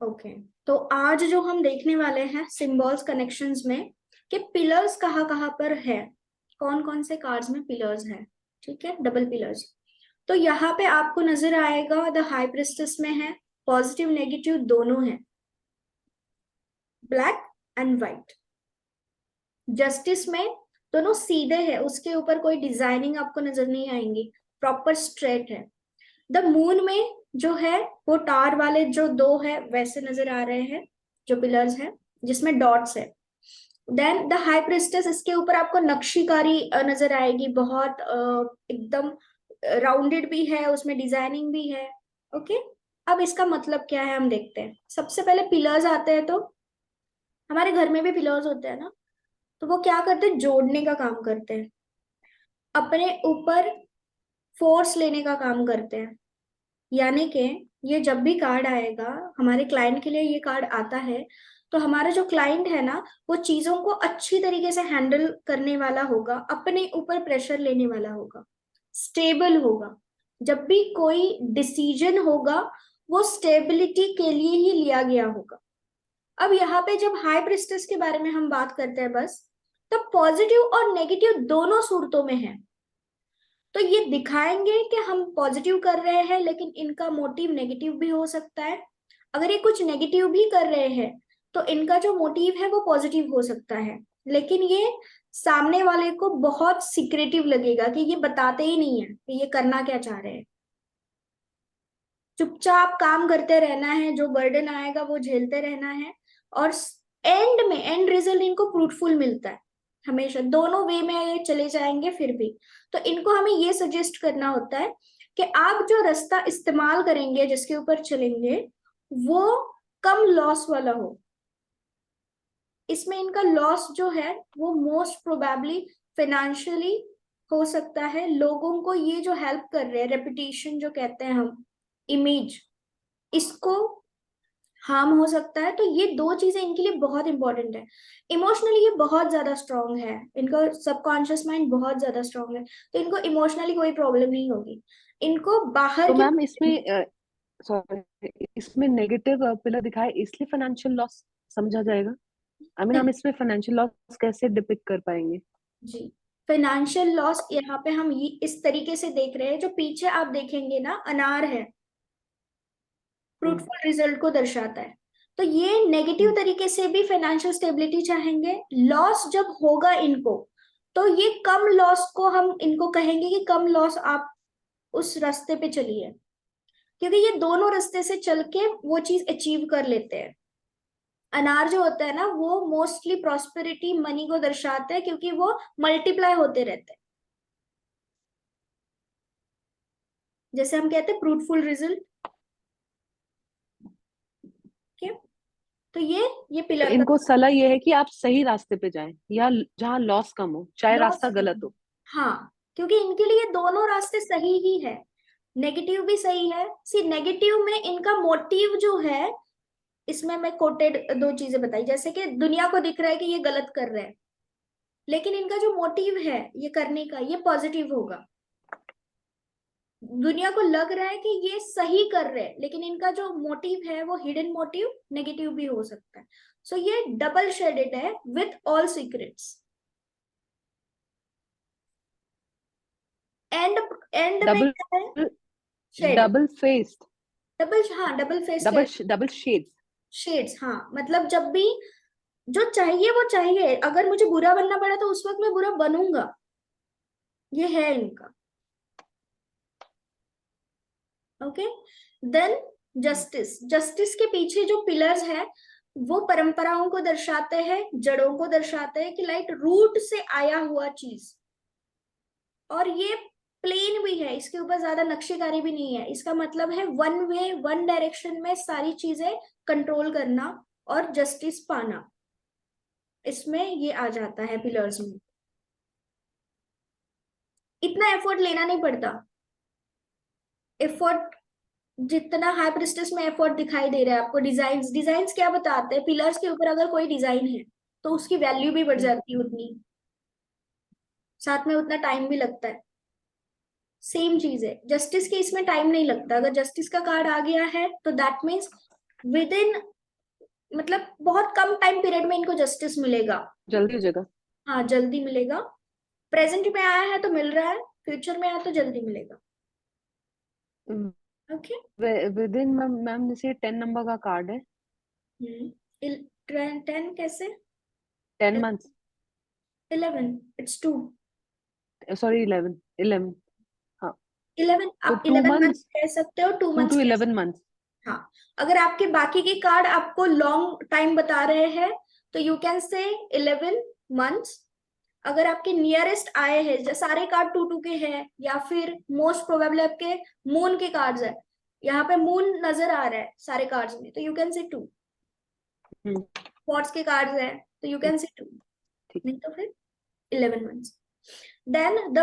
Okay, तो आज जो हम देखने वाले हैं सिंबल्स कनेक्शंस में कि पिलर्स कहाँ कहाँ पर है, कौन कौन से कार्ड्स में पिलर्स है। ठीक है, डबल पिलर्स। तो यहाँ पे आपको नजर आएगा द हाई प्रिस्टेस में है, पॉजिटिव नेगेटिव दोनों है, ब्लैक एंड व्हाइट। जस्टिस में दोनों सीधे है, उसके ऊपर कोई डिजाइनिंग आपको नजर नहीं आएंगी, प्रॉपर स्ट्रेट है। द मून में जो है वो टार वाले जो दो है वैसे नजर आ रहे हैं, जो पिलर्स हैं जिसमें डॉट्स है। देन द हाई प्रिस्टेस, इसके ऊपर आपको नक्शीकारी नजर आएगी, बहुत एकदम राउंडेड भी है, उसमें डिजाइनिंग भी है। ओके, अब इसका मतलब क्या है हम देखते हैं। सबसे पहले पिलर्स आते हैं, तो हमारे घर में भी पिलर्स होते हैं ना, तो वो क्या करते हैं, जोड़ने का काम करते हैं, अपने ऊपर फोर्स लेने का काम करते हैं। यानी कि ये जब भी कार्ड आएगा हमारे क्लाइंट के लिए, ये कार्ड आता है तो हमारा जो क्लाइंट है ना, वो चीजों को अच्छी तरीके से हैंडल करने वाला होगा, अपने ऊपर प्रेशर लेने वाला होगा, स्टेबल होगा। जब भी कोई डिसीजन होगा वो स्टेबिलिटी के लिए ही लिया गया होगा। अब यहाँ पे जब हाई प्रिस्टेस के बारे में हम बात करते हैं बस, तब पॉजिटिव और नेगेटिव दोनों सूरतों में है। तो ये दिखाएंगे कि हम पॉजिटिव कर रहे हैं लेकिन इनका मोटिव नेगेटिव भी हो सकता है। अगर ये कुछ नेगेटिव भी कर रहे हैं तो इनका जो मोटिव है वो पॉजिटिव हो सकता है, लेकिन ये सामने वाले को बहुत सीक्रेटिव लगेगा कि ये बताते ही नहीं है कि ये करना क्या चाह रहे हैं। चुपचाप काम करते रहना है, जो बर्डन आएगा वो झेलते रहना है, और एंड में एंड रिजल्ट इनको फ्रूटफुल मिलता है। हमेशा दोनों वे में ये चले जाएंगे फिर भी। तो इनको हमें ये सजेस्ट करना होता है कि आप जो रास्ता इस्तेमाल करेंगे, जिसके ऊपर चलेंगे, वो कम लॉस वाला हो। इसमें इनका लॉस जो है वो मोस्ट प्रोबेबली फाइनेंशियली हो सकता है। लोगों को ये जो हेल्प कर रहे हैं, रेपुटेशन जो कहते हैं हम, इमेज, इसको हार्म हो सकता है। तो ये दो चीजें इनके लिए बहुत इंपॉर्टेंट है। इमोशनली ये बहुत ज्यादा स्ट्रांग है, इनका सबकॉन्शियस माइंड बहुत ज्यादा स्ट्रांग है, तो इनको इमोशनली कोई प्रॉब्लम नहीं होगी। इनको बाहर तो के, मैम इसमें सॉरी, इसमें नेगेटिव पिलर दिखाए इसलिए फाइनेंशियल लॉस समझा जाएगा? आई मीन हम इसमें फाइनेंशियल लॉस कैसे डिपिक्ट कर पाएंगे? जी, फाइनेंशियल लॉस यहाँ पे हम ये इस तरीके से देख रहे हैं। जो पीछे आप देखेंगे ना, अनार है, हम्म। फ्रूटफुल रिजल्ट को दर्शाता है। तो ये नेगेटिव हम्म। तरीके से भी फाइनेंशियल स्टेबिलिटी चाहेंगे। लॉस जब होगा इनको, तो ये कम लॉस को हम इनको कहेंगे कि कम लॉस, आप उस रास्ते पे चलिए, क्योंकि ये दोनों रास्ते से चल के वो चीज अचीव कर लेते हैं। अनार जो होता है ना, वो मोस्टली प्रॉस्पेरिटी, मनी को दर्शाते हैं, क्योंकि वो मल्टीप्लाई होते रहते हैं। जैसे हम कहते हैं फ्रूटफुल रिजल्ट। तो ये तो पिलर का इनको सलाह ये है कि आप सही रास्ते पे जाएं या जहाँ लॉस कम हो, चाहे लॉस, रास्ता गलत हो। हाँ, क्योंकि इनके लिए दोनों रास्ते सही ही है, नेगेटिव भी सही है। सी नेगेटिव में इनका मोटिव जो है, इसमें मैं कोटेड दो चीजें बताई, जैसे कि दुनिया को दिख रहा है कि ये गलत कर रहे हैं, लेकिन इनका जो मोटिव है ये करने का, ये पॉजिटिव होगा। दुनिया को लग रहा है कि ये सही कर रहे हैं, लेकिन इनका जो मोटिव है वो हिडन मोटिव नेगेटिव भी हो सकता है। सो ये डबल शेडेड है with all secrets. And and में डबल क्या है, शेड, डबल फेस्ड, डबल, हाँ, डबल फेस है। Double shades. शेड्स, हाँ, मतलब जब भी जो चाहिए वो चाहिए, अगर मुझे बुरा बनना पड़ा तो उस वक्त मैं बुरा बनूंगा, ये है इनका। Okay, then justice. जस्टिस के पीछे जो पिलर्स है वो परंपराओं को दर्शाते हैं, जड़ों को दर्शाते हैं, कि लाइक रूट से आया हुआ चीज। और ये प्लेन भी है, इसके ऊपर ज्यादा नक्शीकारी भी नहीं है। इसका मतलब है वन वे, वन डायरेक्शन में सारी चीजें कंट्रोल करना और जस्टिस पाना, इसमें ये आ जाता है पिलर्स में। इतना एफर्ट लेना नहीं पड़ता। एफर्ट जितना हाई प्रिस्टेस में एफर्ट दिखाई दे रहा है आपको, डिजाइन, डिजाइन क्या बताते हैं, पिलर्स के ऊपर अगर कोई डिजाइन है तो उसकी वैल्यू भी बढ़ जाती है उतनी, साथ में उतना टाइम भी लगता है। सेम चीज है जस्टिस के, इसमें टाइम नहीं लगता। अगर जस्टिस का कार्ड आ गया है तो दैट मीन्स विद इन मतलब बहुत कम टाइम पीरियड में इनको जस्टिस मिलेगा। जल्दी हो जाएगा। हाँ जल्दी मिलेगा। प्रेजेंट में आया है तो मिल रहा है, फ्यूचर में आया तो जल्दी मिलेगा। Okay. With in ma'am, ma'am जैसे 10 नंबर का कार्ड है। 10 कैसे? 10 मंथ्स। 11, इट्स 2। सॉरी, 11, 11। हाँ, 11 तो आप टू 11 मंथ्स मंथ्स कह सकते हो, 2 मंथ्स टू कह 11 मंथ्स। सकते हो। हाँ, अगर आपके बाकी के कार्ड आपको लॉन्ग टाइम बता रहे हैं तो यू कैन से 11 मंथ्स। अगर आपके नियरेस्ट आए हैं, जो सारे कार्ड 2 2 के हैं, या फिर मोस्ट प्रोबेबली आपके मून के कार्ड्स है, यहाँ पे मून नजर आ रहा है सारे कार्ड्स में, तो you can say 2। Hmm. Quartz के कार्ड्स है तो यू कैन से 2, ठीक। नहीं तो फिर 11 मंथ्स। देन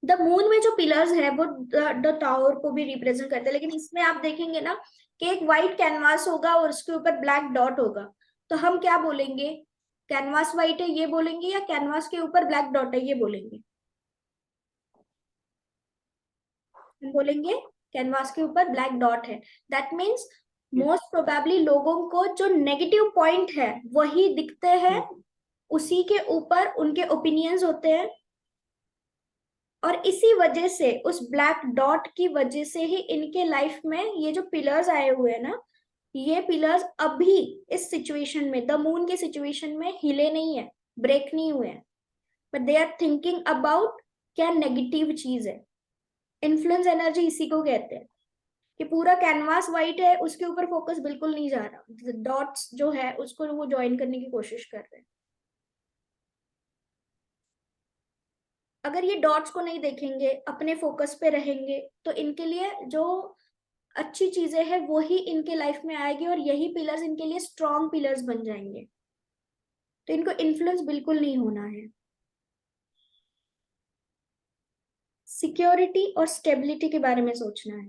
द मून में जो पिलर्स है वो द टावर को भी रिप्रेजेंट करते हैं, लेकिन इसमें आप देखेंगे ना कि एक व्हाइट कैनवास होगा और उसके ऊपर ब्लैक डॉट होगा। तो हम क्या बोलेंगे? कैनवास व्हाइट है ये बोलेंगे, या कैनवास के ऊपर ब्लैक डॉट है ये बोलेंगे? हम बोलेंगे कैनवास के ऊपर ब्लैक डॉट है। दैट मीन्स मोस्ट प्रोबेबली लोगों को जो नेगेटिव पॉइंट है वही दिखते हैं, उसी के ऊपर उनके ओपिनियंस होते हैं। और इसी वजह से, उस ब्लैक डॉट की वजह से ही इनके लाइफ में ये जो पिलर्स आए हुए हैं ना, ये पिलर्स अभी इस सिचुएशन में, द मून के सिचुएशन में हिले नहीं है, ब्रेक नहीं हुए हैं, but they are thinking about क्या नेगेटिव चीज है। इन्फ्लुएंस एनर्जी इसी को कहते हैं कि पूरा कैनवास व्हाइट है, उसके ऊपर फोकस बिल्कुल नहीं जा रहा, डॉट्स जो है उसको वो ज्वाइन करने की कोशिश कर रहे हैं। अगर ये डॉट्स को नहीं देखेंगे, अपने फोकस पे रहेंगे, तो इनके लिए जो अच्छी चीजें हैं वो ही इनके लाइफ में आएगी, और यही पिलर्स इनके लिए स्ट्रॉन्ग पिलर्स बन जाएंगे। तो इनको इन्फ्लुएंस बिल्कुल नहीं होना है। सिक्योरिटी और स्टेबिलिटी के बारे में सोचना है।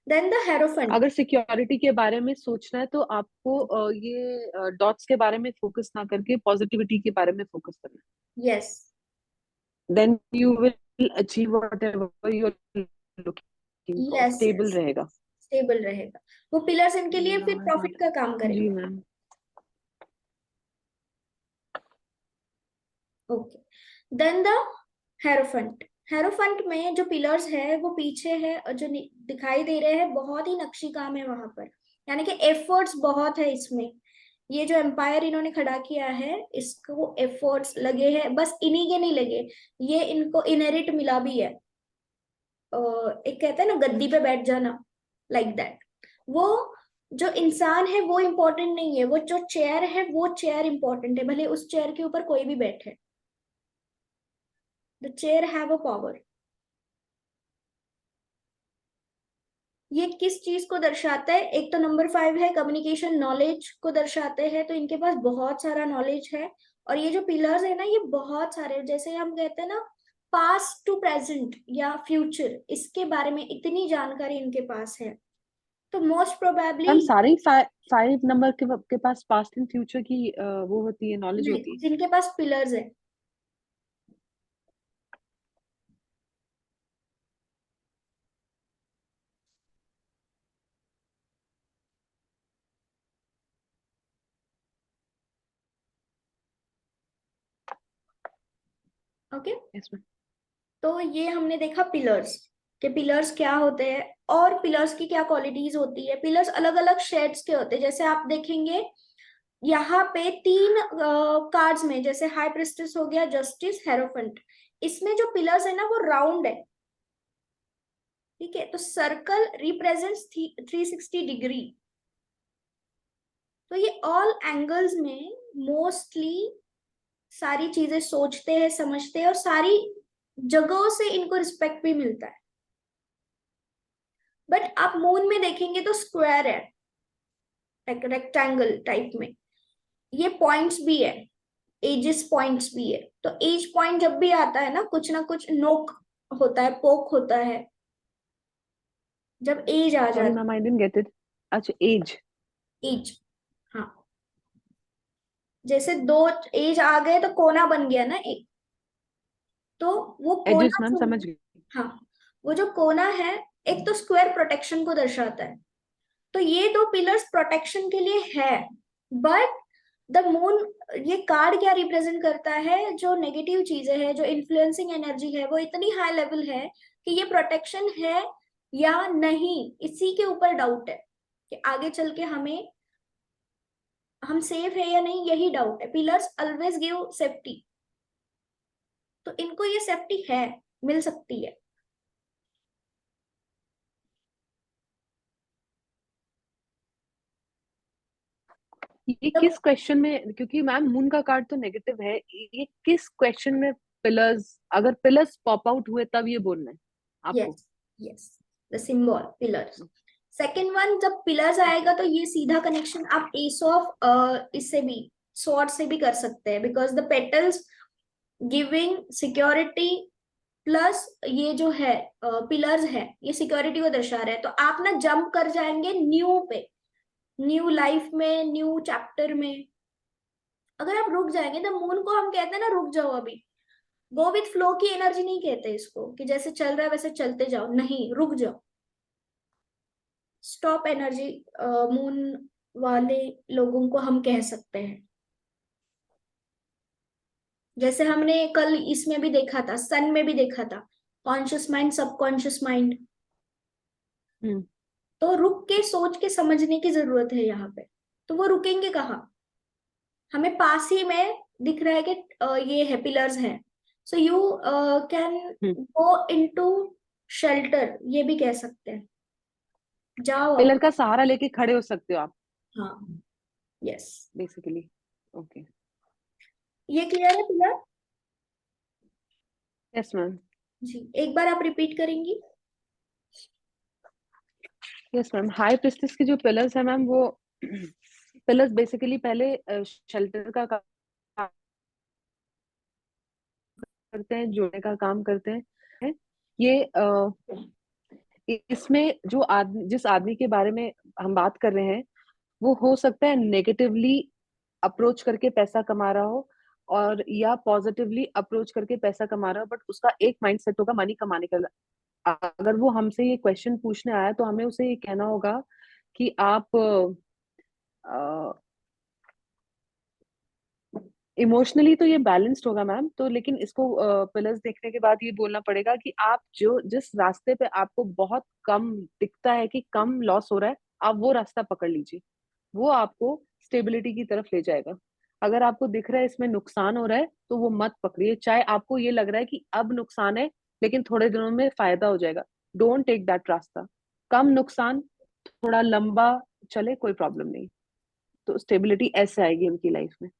Then the hierophant. अगर सिक्योरिटी के बारे में सोचना है तो आपको ये डॉट्स के बारे में फोकस ना करके पॉजिटिविटी के बारे में फोकस करना यस। है। Then you will achieve whatever you are looking for, yes stable yes, रहेगा। स्टेबल रहेगा। वो पिलर्स इनके लिए फिर हाँ, प्रॉफिट का काम जी करेंगे। Ma'am. Okay. Then the hierophant. Hierophant में जो पिलर्स है वो पीछे है, और जो दिखाई दे रहे हैं बहुत ही नक्शी काम है वहां पर, यानी कि एफर्ट्स बहुत है इसमें। ये जो एम्पायर इन्होंने खड़ा किया है, इसको एफर्ट्स लगे हैं, बस इन्हीं के नहीं लगे, ये इनको इनहेरिट मिला भी है। एक कहते हैं ना गद्दी पे बैठ जाना, लाइक दैट। वो जो इंसान है वो इम्पोर्टेंट नहीं है, वो जो चेयर है वो चेयर इंपॉर्टेंट है, भले उस चेयर के ऊपर कोई भी बैठे। The chair have a power. ये किस चीज को दर्शाता है? एक तो नंबर 5 है कम्युनिकेशन, नॉलेज को दर्शाते हैं, तो इनके पास बहुत सारा नॉलेज है। और ये जो पिलर्स है ना, ये बहुत सारे, जैसे हम कहते हैं ना पास्ट टू प्रेजेंट या फ्यूचर, इसके बारे में इतनी जानकारी इनके पास है। तो मोस्ट प्रोबेबली, मैम सारे ही 5 नंबर के पास पास्ट एंड फ्यूचर की वो होती है, नॉलेज होती है। जिनके पास पिलर्स है। ओके। इसमें तो ये हमने देखा पिलर्स, के पिलर्स क्या होते हैं और पिलर्स की क्या क्वालिटीज होती है। पिलर्स अलग अलग शेड्स के होते हैं, जैसे आप देखेंगे यहाँ पे 3 कार्ड्स में, जैसे हाई प्रिस्टेस हो गया, जस्टिस, हेरोफेंट, इसमें जो पिलर्स है ना वो राउंड है। ठीक है, तो सर्कल रिप्रेजेंट्स 360 डिग्री। तो ये ऑल एंगल्स में मोस्टली सारी चीजें सोचते हैं, समझते हैं, और सारी जगहों से इनको रिस्पेक्ट भी मिलता है। बट आप मून में देखेंगे तो स्क्वायर है, एक रेक्टेंगल टाइप में। ये पॉइंट्स भी है, एजेस पॉइंट्स भी है। तो एज पॉइंट जब भी आता है ना कुछ नोक होता है, पोक होता है, जब एज आ सॉरी जाती ma'am, I didn't get it. अच्छा, एज। है। एज, हाँ, जैसे 2 एज आ गए तो कोना बन गया ना एक। तो वो एजेस कोना मैम जो समझ है, गई। हाँ, वो जो कोना है, एक तो स्क्वायर प्रोटेक्शन को दर्शाता है, तो ये दो पिलर्स प्रोटेक्शन के लिए है। बट द मून, ये कार्ड क्या रिप्रेजेंट करता है, जो नेगेटिव चीजें हैं, जो इन्फ्लुएंसिंग एनर्जी है, वो इतनी हाई लेवल है कि ये प्रोटेक्शन है या नहीं, इसी के ऊपर डाउट है कि आगे चल के हम सेफ है या नहीं, यही डाउट है। पिलर्स ऑलवेज गिव सेफ्टी, तो इनको ये सेफ्टी है, मिल सकती है। ये तो किस क्वेश्चन में, क्योंकि मैम मून का कार्ड तो नेगेटिव है, ये किस क्वेश्चन में पिलर्स, अगर पिलर्स पॉप आउट हुए तब ये बोलना है आपको? Yes, yes, the symbol pillars. Second one, जब पिलर्स आएगा तो ये सीधा कनेक्शन आप एस ऑफ इससे भी, स्वॉर्ड से भी कर सकते हैं, because the petals giving security, plus ये जो है पिलर्स है, ये सिक्योरिटी को दर्शा रहे हैं। तो आप ना जंप कर जाएंगे न्यू पे, न्यू लाइफ में, न्यू चैप्टर में। अगर आप रुक जाएंगे, द मून को हम कहते हैं ना, रुक जाओ अभी, गो विथ फ्लो की एनर्जी नहीं कहते इसको कि जैसे चल रहा है वैसे चलते जाओ, नहीं, रुक जाओ, स्टॉप एनर्जी, मून वाले लोगों को हम कह सकते हैं। जैसे हमने कल इसमें भी देखा था, सन में भी देखा था, कॉन्शियस माइंड, सबकॉन्शियस माइंड। हम्म। तो रुक के सोच के समझने की जरूरत है यहाँ पे। तो वो रुकेंगे कहाँ, हमें पास ही में दिख रहा है कि ये है, पिलर्स हैं। So you can hmm. Go into shelter, ये भी कह सकते हैं, जाओ पिलर आप। का सहारा लेके खड़े हो सकते हो आप, हाँ, यस। बेसिकली। ओके। ये क्लियर है पिलर? Yes ma'am. जी, एक बार आप रिपीट करेंगी? यस मैम, हाई प्रिस्टिस के जो पिलर्स है मैम, वो पिलर्स बेसिकली पहले शेल्टर का काम करते हैं, जोड़ने का काम करते हैं। ये इसमें जो आदमी, जिस आदमी के बारे में हम बात कर रहे हैं, वो हो सकता है नेगेटिवली अप्रोच करके पैसा कमा रहा हो, और या पॉजिटिवली अप्रोच करके पैसा कमा रहा हो, बट उसका एक माइंडसेट होगा मनी कमाने का। अगर वो हमसे ये क्वेश्चन पूछने आया तो हमें उसे ये कहना होगा कि आप इमोशनली तो ये बैलेंस्ड होगा मैम, तो लेकिन इसको पिलर्स देखने के बाद ये बोलना पड़ेगा कि आप जो जिस रास्ते पे आपको बहुत कम दिखता है कि कम लॉस हो रहा है, आप वो रास्ता पकड़ लीजिए, वो आपको स्टेबिलिटी की तरफ ले जाएगा। अगर आपको दिख रहा है इसमें नुकसान हो रहा है, तो वो मत पकड़िए, चाहे आपको ये लग रहा है कि अब नुकसान है लेकिन थोड़े दिनों में फायदा हो जाएगा। डोंट टेक दैट रास्ता। कम नुकसान, थोड़ा लंबा चले, कोई प्रॉब्लम नहीं। तो स्टेबिलिटी ऐसे आएगी उनकी लाइफ में।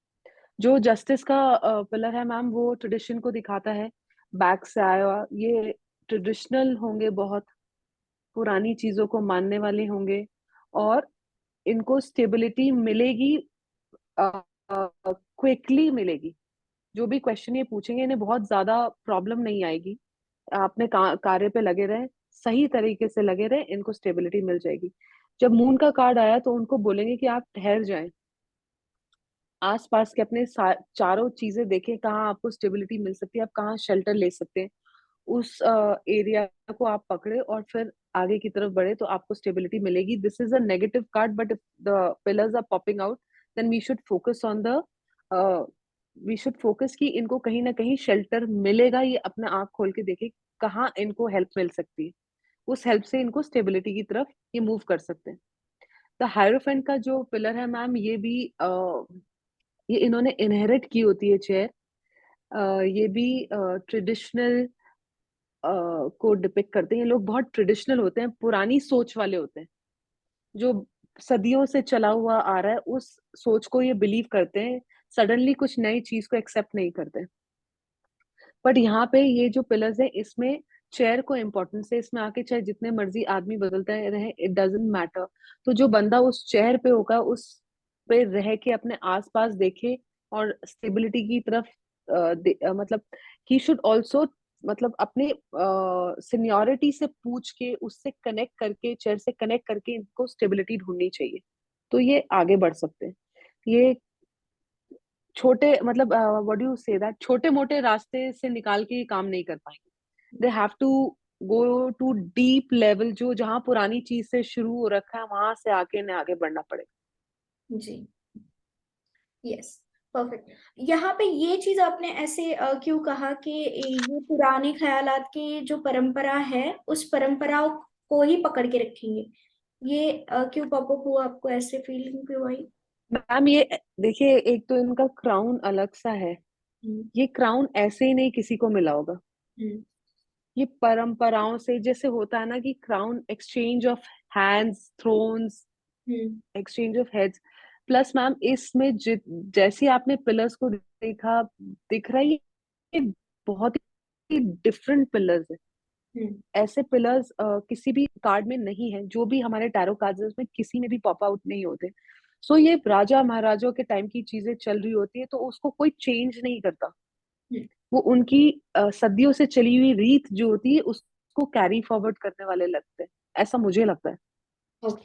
जो जस्टिस का पिलर है मैम, वो ट्रेडिशन को दिखाता है, बैक से आया हुआ। ये ट्रेडिशनल होंगे, बहुत पुरानी चीजों को मानने वाले होंगे, और इनको स्टेबिलिटी मिलेगी, क्विकली मिलेगी। जो भी क्वेश्चन ये पूछेंगे, इन्हें बहुत ज्यादा प्रॉब्लम नहीं आएगी। अपने कार्य पे लगे रहे, सही तरीके से लगे रहे, इनको स्टेबिलिटी मिल जाएगी। जब मून का कार्ड आया तो उनको बोलेंगे कि आप ठहर जाएं, आसपास के अपने चारों चीजें देखें, कहाँ आपको स्टेबिलिटी मिल सकती है, आप कहाँ शेल्टर ले सकते हैं, उस एरिया को आप पकड़े और फिर आगे की तरफ बढ़े, तो आपको स्टेबिलिटी मिलेगी। This is a negative card, but if the pillars are popping out, then we should focus on the, we should focus कि इनको कहीं ना कहीं शेल्टर मिलेगा। ये अपना आंख खोल के देखे कहाँ इनको हेल्प मिल सकती है, उस हेल्प से इनको स्टेबिलिटी की तरफ ये मूव कर सकते हैं। द हायरोफेंट का जो पिलर है मैम, ये भी ये इन्होंने इनहेरिट की होती है चेयर। ये भी ट्रेडिशनल को डिपिक्ट करते हैं। ये लोग बहुत ट्रेडिशनल होते हैं, पुरानी सोच वाले होते हैं, जो सदियों से चला हुआ आ रहा है, उस सोच को ये बिलीव करते हैं, सडनली कुछ नई चीज को एक्सेप्ट नहीं करते। बट यहाँ पे ये जो पिलर्स है, इसमें चेयर को इम्पोर्टेंस है, इसमें आके चाहे जितने मर्जी आदमी बदलता रहे, इट डजेंट मैटर। तो जो बंदा उस चेयर पे होगा, उस पे रह के अपने आसपास देखे और स्टेबिलिटी की तरफ मतलब ही शुड ऑल्सो, मतलब अपने सीनियोरिटी से पूछ के, उससे कनेक्ट करके, चेयर से कनेक्ट करके इनको स्टेबिलिटी ढूंढनी चाहिए, तो ये आगे बढ़ सकते हैं। ये छोटे मतलब what do you say that, छोटे मोटे रास्ते से निकाल के ये काम नहीं कर पाएंगे। They have to go to deep level, जो जहाँ पुरानी चीज से शुरू हो रखा है वहां से आके इन्हें आगे बढ़ना पड़ेगा। जी, यस, परफेक्ट। यहाँ पे ये चीज आपने ऐसे क्यों कहा कि ये पुराने ख्यालात की जो परंपरा है उस परंपरा को ही पकड़ के रखेंगे, ये क्यों पॉपअप हुआ, आपको ऐसे फीलिंग क्यों आई? मैम ये देखिए, एक तो इनका क्राउन अलग सा है। हम्म। ये क्राउन ऐसे ही नहीं किसी को मिला होगा। हम्म। ये परंपराओं से, जैसे होता है ना कि crown exchange of hands, thrones, hmm. Exchange of heads. Plus ma'am इसमें जैसे आपने पिलर्स को देखा, दिख रहा है ये बहुत ही डिफरेंट पिलर्स है। हम्म। ऐसे पिलर्स किसी भी कार्ड में नहीं है, जो भी हमारे टैरो कार्ड्स में किसी में भी पॉप आउट नहीं होते। सो ये राजा महाराजाओं के टाइम की चीजें चल रही होती है, तो उसको कोई चेंज नहीं करता। हम्म। वो उनकी सदियों से चली हुई रीत जो होती है उसको कैरी फॉरवर्ड करने वाले लगते हैं, ऐसा मुझे लगता है। Okay,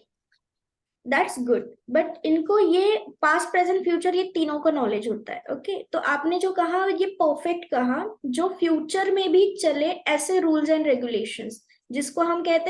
that's good. बट इनको ये पास्ट प्रेजेंट फ्यूचर ये तीनों का नॉलेज होता है। ओके, तो आपने जो कहा ये परफेक्ट कहा, जो फ्यूचर में भी चले ऐसे रूल्स एंड रेगुलेशंस, जिसको हम कहते हैं